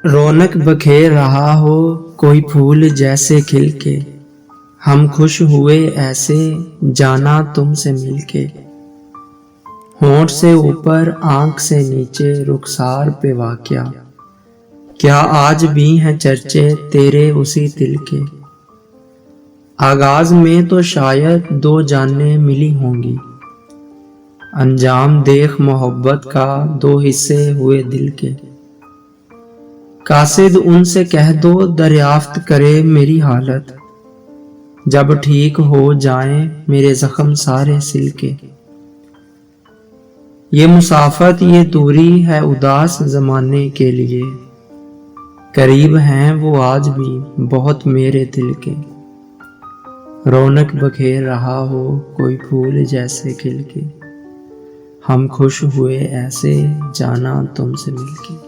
रौनक बखेर रहा हो कोई फूल जैसे खिल के, हम खुश हुए ऐसे जाना तुमसे मिलके। होंठ से ऊपर आंख से नीचे रुखसार पे वाक़या, क्या आज भी हैं चर्चे तेरे उसी दिल के। आगाज में तो शायद दो जानें मिली होंगी, अंजाम देख मोहब्बत का दो हिस्से हुए दिल के। कासिद उनसे कह दो दरियाफ्त करे मेरी हालत, जब ठीक हो जाएं मेरे जख्म सारे सिल के। ये मुसाफत ये दूरी है उदास जमाने के लिए, करीब हैं वो आज भी बहुत मेरे दिल के। रौनक बखेर रहा हो कोई फूल जैसे खिल के, हम खुश हुए ऐसे जाना तुमसे मिलके।